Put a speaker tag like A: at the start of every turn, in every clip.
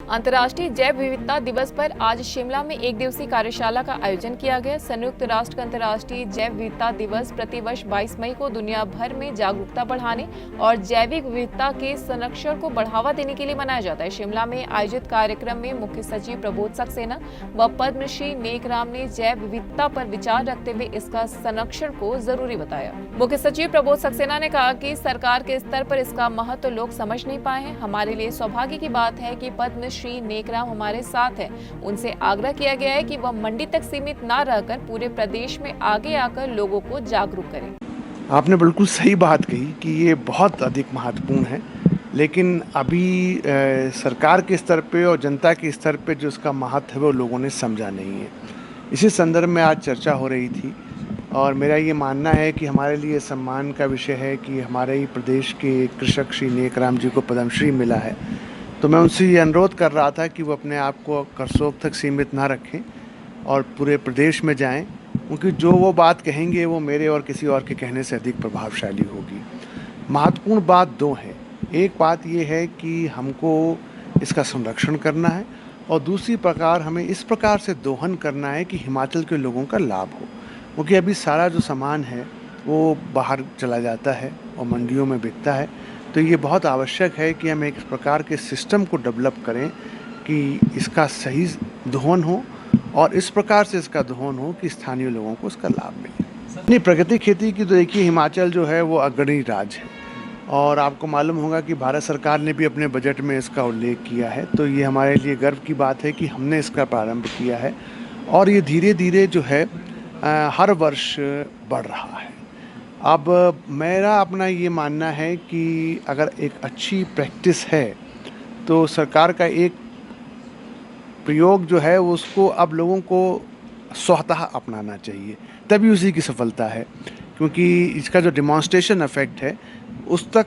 A: अंतर्राष्ट्रीय जैव विविधता दिवस पर आज शिमला में एक दिवसीय कार्यशाला का आयोजन किया गया। संयुक्त राष्ट्र का अंतर्राष्ट्रीय जैव विविधता दिवस प्रतिवर्ष 22 मई को दुनिया भर में जागरूकता बढ़ाने और जैविक विविधता के संरक्षण को बढ़ावा देने के लिए मनाया जाता है। शिमला में आयोजित कार्यक्रम में मुख्य सचिव प्रबोध सक्सेना व पद्मश्री नेकराम ने जैव विविधता पर विचार रखते हुए इसका संरक्षण को जरूरी बताया। मुख्य सचिव प्रबोध सक्सेना ने कहा कि सरकार के स्तर पर इसका महत्व लोग समझ नहीं पाए हैं। हमारे लिए सौभाग्य की बात है कि पद्मश्री नेकराम हमारे साथ हैं। उनसे आग्रह किया गया है कि वह मंडी तक सीमित न रहकर पूरे प्रदेश में आगे आकर लोगों को जागरूक करें।
B: आपने बिल्कुल सही बात कही कि ये बहुत अधिक महत्वपूर्ण है, लेकिन अभी सरकार के स्तर पे और जनता के स्तर पे जो इसका महत्व है वो लोगों ने समझा नहीं है। इसी संदर्भ में आज चर्चा हो रही थी और मेरा ये मानना है कि हमारे लिए सम्मान का विषय है कि हमारे ही प्रदेश के कृषक श्री नेकराम जी को पद्मश्री मिला है। तो मैं उनसे ये अनुरोध कर रहा था कि वो अपने आप को करसोग तक सीमित ना रखें और पूरे प्रदेश में जाएं, क्योंकि जो वो बात कहेंगे वो मेरे और किसी और के कहने से अधिक प्रभावशाली होगी। महत्वपूर्ण बात दो है। एक बात ये है कि हमको इसका संरक्षण करना है और दूसरी प्रकार हमें इस प्रकार से दोहन करना है कि हिमाचल के लोगों का लाभ हो, क्योंकि अभी सारा जो सामान है वो बाहर चला जाता है और मंडियों में बिकता है। तो ये बहुत आवश्यक है कि हम एक इस प्रकार के सिस्टम को डेवलप करें कि इसका सही दोहन हो और इस प्रकार से इसका दोहन हो कि स्थानीय लोगों को इसका लाभ मिले। नहीं, प्राकृतिक खेती की तो देखिए हिमाचल जो है वो अग्रणी राज्य है और आपको मालूम होगा कि भारत सरकार ने भी अपने बजट में इसका उल्लेख किया है। तो ये हमारे लिए गर्व की बात है कि हमने इसका प्रारंभ किया है और ये धीरे धीरे जो है हर वर्ष बढ़ रहा है। अब मेरा अपना ये मानना है कि अगर एक अच्छी प्रैक्टिस है तो सरकार का एक प्रयोग जो है उसको अब लोगों को स्वतः अपनाना चाहिए, तभी उसी की सफलता है। क्योंकि इसका जो डिमॉन्स्ट्रेशन इफेक्ट है उस तक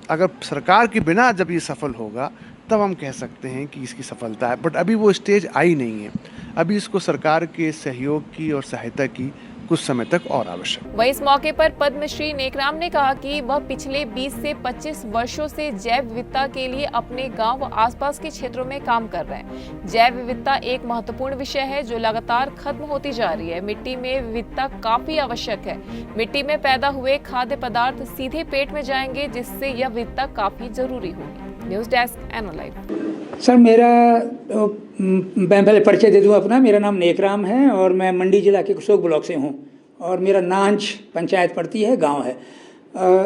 B: अगर सरकार के बिना जब ये सफल होगा तब हम कह सकते हैं कि इसकी सफलता है, बट अभी वो स्टेज आई नहीं है। अभी इसको सरकार के सहयोग की और सहायता की कुछ समय तक और आवश्यक।
A: वहीं इस मौके पर पद्मश्री नेकराम ने कहा कि वह पिछले 20 से 25 वर्षों से जैव विविधता के लिए अपने गांव व आसपास के क्षेत्रों में काम कर रहे हैं। जैव विविधता एक महत्वपूर्ण विषय है जो लगातार खत्म होती जा रही है। मिट्टी में विविधता काफी आवश्यक है। मिट्टी में पैदा हुए खाद्य पदार्थ सीधे पेट में जाएंगे, जिससे यह विविधता काफी जरूरी होगी। न्यूज डेस्क एनो लाइव।
C: सर, मेरा मैं पहले परिचय दे दूं अपना। मेरा नाम नेकराम है और मैं मंडी जिला के कसोग ब्लॉक से हूं और मेरा नांच पंचायत पड़ती है, गांव है।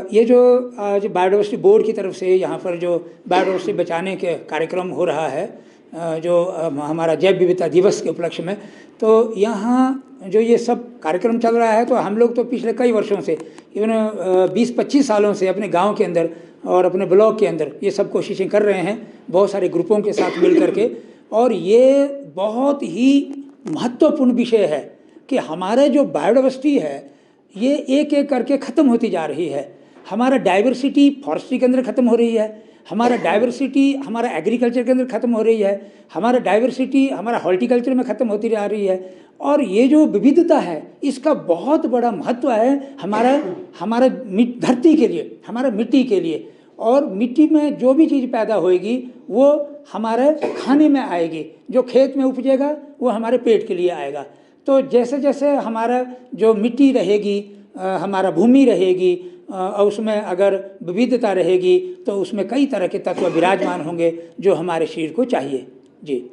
C: ये जो आज बायोडाइवर्सिटी बोर्ड की तरफ से यहाँ पर जो बायोडाइवर्सिटी बचाने के कार्यक्रम हो रहा है, जो हमारा जैव विविधता दिवस के उपलक्ष्य में, तो यहाँ जो ये सब कार्यक्रम चल रहा है, तो हम लोग तो पिछले कई वर्षों से इवन 20-25 सालों से अपने गाँव के अंदर और अपने ब्लॉक के अंदर ये सब कोशिशें कर रहे हैं, बहुत सारे ग्रुपों के साथ मिल करके। और ये बहुत ही महत्वपूर्ण विषय है कि हमारा जो बायोडाइवर्सिटी है ये एक एक करके ख़त्म होती जा रही है। हमारा डाइवर्सिटी फॉरेस्ट्री के अंदर ख़त्म हो रही है, हमारा डाइवर्सिटी हमारा एग्रीकल्चर के अंदर ख़त्म हो रही है, हमारा डाइवर्सिटी हमारा हॉर्टिकल्चर में ख़त्म होती जा रही है। और ये जो विविधता है इसका बहुत बड़ा महत्व है हमारा धरती के लिए, हमारा मिट्टी के लिए। और मिट्टी में जो भी चीज़ पैदा होएगी वो हमारे खाने में आएगी, जो खेत में उपजेगा वो हमारे पेट के लिए आएगा। तो जैसे जैसे हमारा जो मिट्टी रहेगी, हमारा भूमि रहेगी और उसमें अगर विविधता रहेगी तो उसमें कई तरह के तत्व विराजमान होंगे जो हमारे शरीर को चाहिए। जी।